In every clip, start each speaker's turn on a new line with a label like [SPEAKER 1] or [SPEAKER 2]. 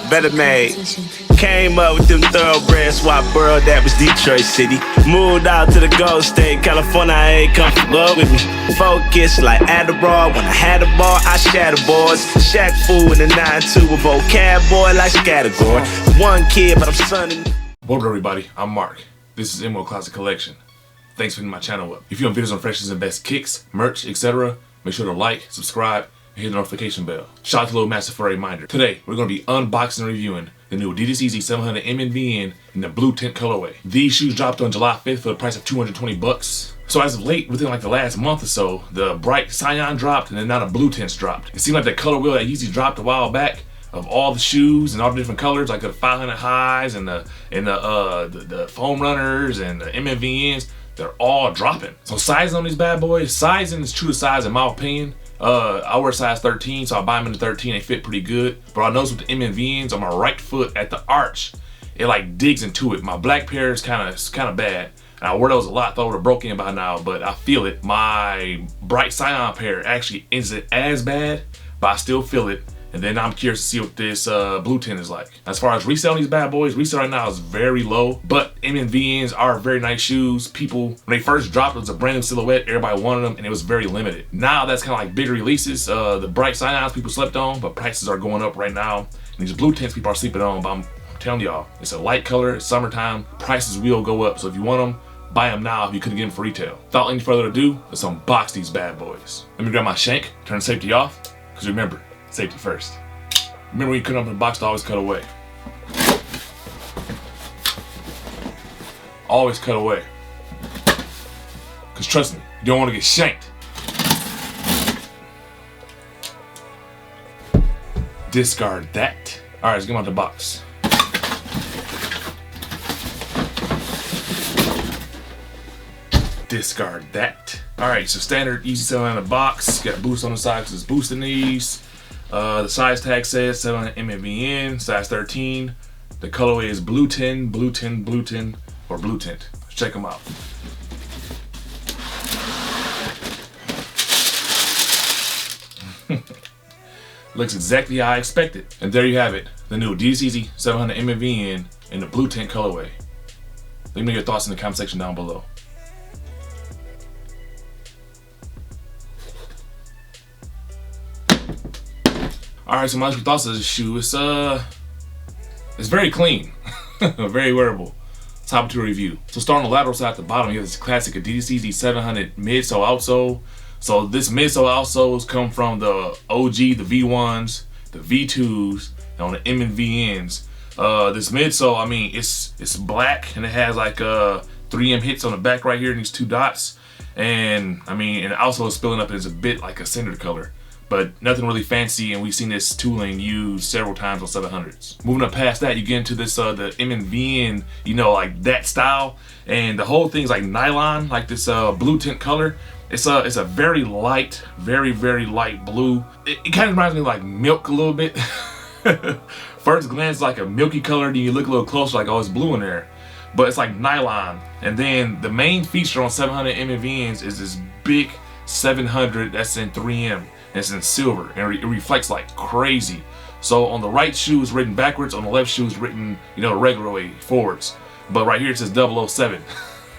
[SPEAKER 1] Better made. Came up with them thoroughbreds, swap world, that was Detroit City. Moved out to the Gold State, California, I ain't come for love with me. Focus like Adderall, when I had a ball, I shatter boards. Shack fool in the 9-2, a vocab boy like Scattergory. One kid, but I'm sunning.
[SPEAKER 2] What up, everybody? I'm Mark. This is MNVN Closet Collection. Thanks for hitting my channel up. If you want videos on freshest and best kicks, merch, etc., make sure to like, subscribe, and hit the notification bell. Shout out to Little Master for a reminder. Today, we're going to be unboxing and reviewing the new Adidas Yeezy 700 MNVN in the Blue Tint colorway. These shoes dropped on July 5th for the price of $220. So as of late, within like the last month or so, the bright cyan dropped and then now the Blue Tints dropped. It seemed like the colorway that Yeezy dropped a while back of all the shoes and all the different colors, like the 500 highs and the foam runners and the MNVNs, they're all dropping. So sizing on these bad boys, sizing is true to size in my opinion. I wear size 13, so I buy them in the 13. They fit pretty good. But I noticed with the MNVNs on my right foot at the arch, it like digs into it. My black pair is kind of bad. And I wear those a lot. Thought I would have broken in by now, but I feel it. My bright cyan pair actually isn't as bad, but I still feel it. And then I'm curious to see what this Blue Tint is like. As far as reselling these bad boys, resale right now is very low, but MNVNs are very nice shoes. People, when they first dropped, it was a brand new silhouette. Everybody wanted them, and it was very limited. Now that's kind of like big releases. The bright cyans people slept on, but prices are going up right now. And these Blue Tints people are sleeping on, but I'm telling y'all, it's a light color, it's summertime, prices will go up. So if you want them, buy them now if you couldn't get them for retail. Without any further ado, let's unbox these bad boys. Let me grab my shank, turn the safety off, because remember, safety first. Remember when you couldn't open the box to always cut away. Always cut away. Because trust me, you don't want to get shanked. Discard that. Alright, let's get them out the box. Discard that. Alright, so standard Yeezy 700 box. Got a boost on the side because it's boosting these. The size tag says 700 MNVN, size 13. The colorway is Blue Tint, Blue Tint, Blue Tint, or Blue Tint. Let's check them out. Looks exactly how I expected. And there you have it, the new Adidas Yeezy 700 MNVN in the Blue Tint colorway. Leave me your thoughts in the comment section down below. Alright, so my thoughts of this shoe, it's very clean, very wearable. Top to review. So starting on the lateral side at the bottom, you have this classic Adidas Yeezy 700 midsole outsole. So this midsole outsoles come from the OG, the V1s, the V2s, and on the MNVNs. This midsole, I mean, it's black and it has like 3M hits on the back right here in these two dots. And I mean, and the outsole is spilling up as a bit like a cinder color. But nothing really fancy, and we've seen this tooling used several times on 700s. Moving up past that, you get into this the MNVN, you know, like that style, and the whole thing's like nylon, like this Blue Tint color. It's a very light, very light blue. It kind of reminds me of like milk a little bit. First glance, like a milky color, then you look a little closer, like, oh, it's blue in there. But it's like nylon. And then the main feature on 700 MNVNs is this big 700 that's in 3M. It's in silver and it reflects like crazy. So on the right shoe is written backwards, on the left shoe is written, you know, the regular way, forwards. But right here it says 007.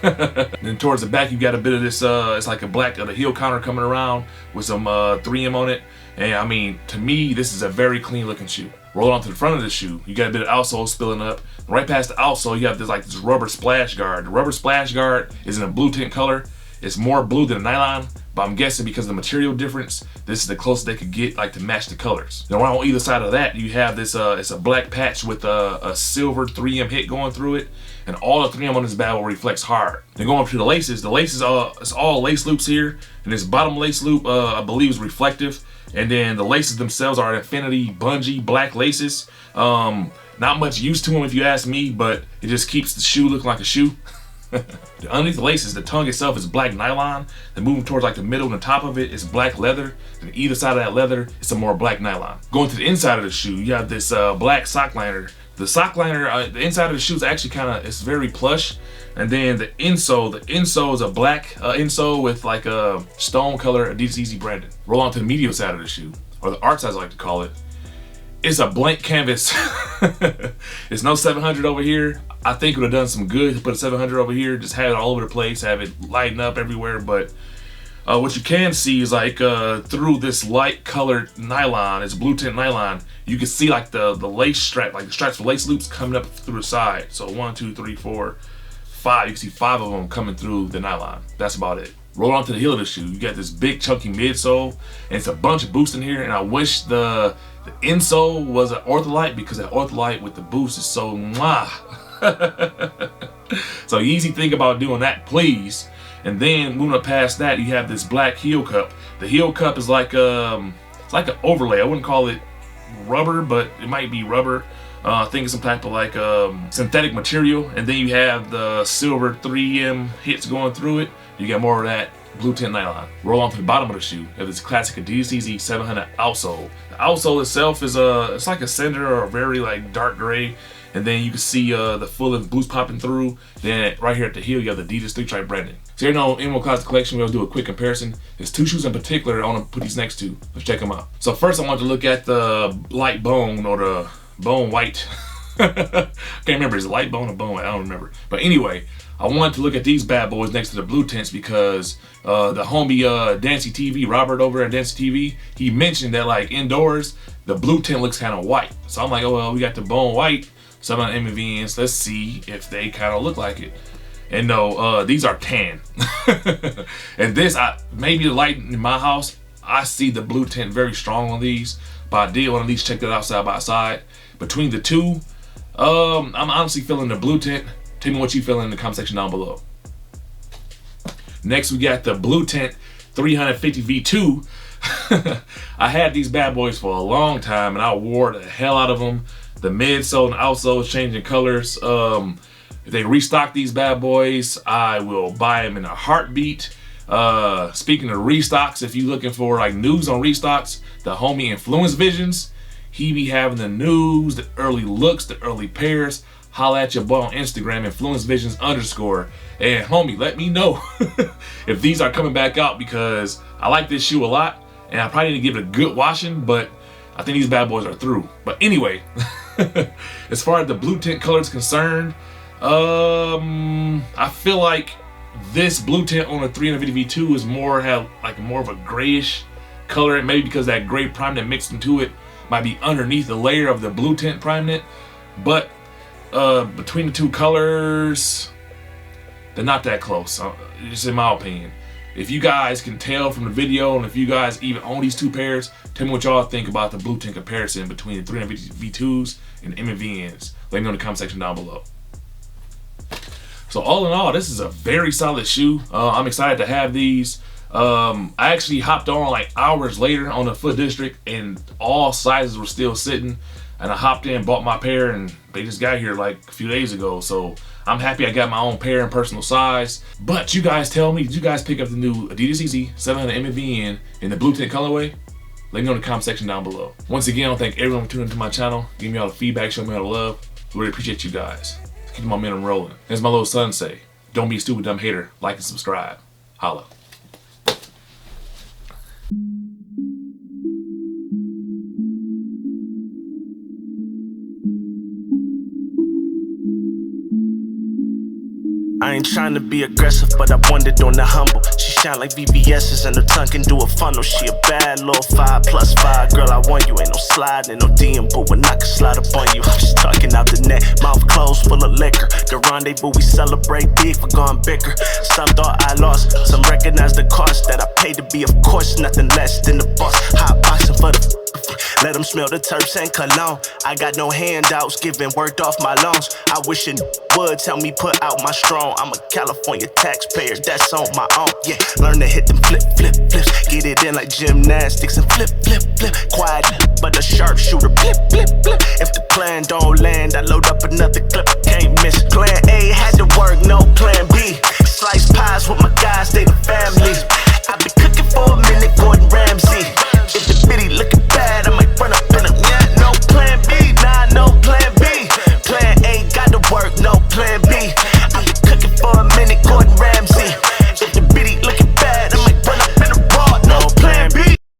[SPEAKER 2] Then towards the back you got a bit of this, it's like a black, the heel counter coming around with some 3M on it. And I mean, to me, this is a very clean looking shoe. Roll on to the front of the shoe, you got a bit of outsole spilling up. Right past the outsole, you have this like this rubber splash guard. The rubber splash guard is in a Blue Tint color. It's more blue than a nylon, but I'm guessing because of the material difference, this is the closest they could get like to match the colors. Now on either side of that, you have this, it's a black patch with a silver 3M hit going through it, and all the 3M on this bad boy reflects hard. Then going up to the laces, it's all lace loops here, and this bottom lace loop, I believe is reflective, and then the laces themselves are infinity bungee black laces. Not much use to them if you ask me, but it just keeps the shoe looking like a shoe. Underneath the laces, the tongue itself is black nylon. Then moving towards like the middle and the top of it is black leather. And either side of that leather is some more black nylon. Going to the inside of the shoe, you have this black sock liner. The sock liner, the inside of the shoe is actually it's very plush. And then the insole is a black insole with like a stone color Adidas Yeezy branding. Roll on to the medial side of the shoe, or the arch as I like to call it. it's a blank canvas. It's no 700 over here. I think it would have done some good to put a 700 over here, just have it all over the place, have it lighten up everywhere. But what you can see is like through this light colored nylon, it's blue tint nylon, you can see like the lace strap, like the straps for lace loops coming up through the side. So 1, 2, 3, 4, 5, you can see 5 of them coming through the nylon. That's about it. Roll on to the heel of the shoe. You got this big chunky midsole, and it's a bunch of boost in here. And I wish the insole was an ortholite, because that ortholite with the boost is so mwah. So Yeezy, think about doing that, please. And then moving past that, you have this black heel cup. The heel cup is like it's like an overlay. I wouldn't call it rubber, but it might be rubber. I think it's some type of like synthetic material. And then you have the silver 3M hits going through it. You got more of that blue tint nylon. Roll on to the bottom of the shoe. You have this classic Adidas Yeezy 700 outsole. The outsole itself is it's like a cinder or a very like dark gray. And then you can see the full length boost popping through. Then right here at the heel, you have the Adidas 3-stripe branding. So here on MNVN Classic Collection, we'll do a quick comparison. There's 2 shoes in particular I want to put these next to. Let's check them out. So first I want to look at the light bone, or the bone white. Can't remember, is it light bone or bone white? I don't remember. But anyway, I wanted to look at these bad boys next to the blue tints because the homie Dancy TV, Robert over at Dancy TV, he mentioned that like indoors, the blue tint looks kind of white. So I'm like, oh well, we got the bone white, some of the MNVNs, let's see if they kind of look like it. And no, these are tan. And this, maybe the light in my house, I see the blue tint very strong on these, but I did want to at least check that out side by side. Between the two, I'm honestly feeling the blue tint. Tell me what you feel in the comment section down below. Next, we got the Blue Tint 350 V2. I had these bad boys for a long time, and I wore the hell out of them. The midsole and outsole is changing colors. If they restock these bad boys, I will buy them in a heartbeat. Speaking of restocks, if you're looking for like news on restocks, the homie Influence Visions, he be having the news, the early looks, the early pairs. Holla at your boy on Instagram, InfluenceVisions_. And homie, let me know if these are coming back out, because I like this shoe a lot and I probably need to give it a good washing, but I think these bad boys are through. But anyway, as far as the blue tint color is concerned, I feel like this blue tint on a 350 V2 is more of a grayish color, and maybe because that gray prime that mixed into it might be underneath the layer of the blue tint priming. But between the two colors, they're not that close, just in my opinion. If you guys can tell from the video, and if you guys even own these two pairs, tell me what y'all think about the blue tint comparison between the 350 V2s and MNVNs. Let me know in the comment section down below. So all in all, this is a very solid shoe. I'm excited to have these. I actually hopped on like hours later on the Foot District, and all sizes were still sitting. And I hopped in, bought my pair, and they just got here like a few days ago. So I'm happy I got my own pair in personal size. But you guys tell me, did you guys pick up the new Adidas Yeezy 700 MNVN in the blue tint colorway? Let me know in the comment section down below. Once again, I want to thank everyone for tuning into my channel. Give me all the feedback, show me all the love. Really appreciate you guys. Keep my momentum rolling. As my little son say, don't be a stupid dumb hater. Like and subscribe. Holla.
[SPEAKER 1] I ain't trying to be aggressive, but I wanted on the humble. She shine like VVS's and her tongue can do a funnel. She a bad little 5+5. Girl, I want you. Ain't no sliding, no DM, but when I can slide up on you. I'm just talking out the neck, mouth closed, full of liquor. The rendezvous, we celebrate big for going bigger. Some thought I lost, some recognize the cost that I paid to be, of course, nothing less than the boss. Hot boxing for the let them smell the terps and cologne. I got no handouts, giving worked off my loans. I wish it would tell me put out my strong. I'm a California taxpayer, that's on my own. Yeah, learn to hit them flip, flips. Get it in like gymnastics and flip. Quiet, but a sharpshooter, flip. If the plan don't land, I load up another clip. Can't miss. Plan A had to work, no plan B. Slice pies with my guys, they the family. I been cooking for a minute, Gordon Ramsay.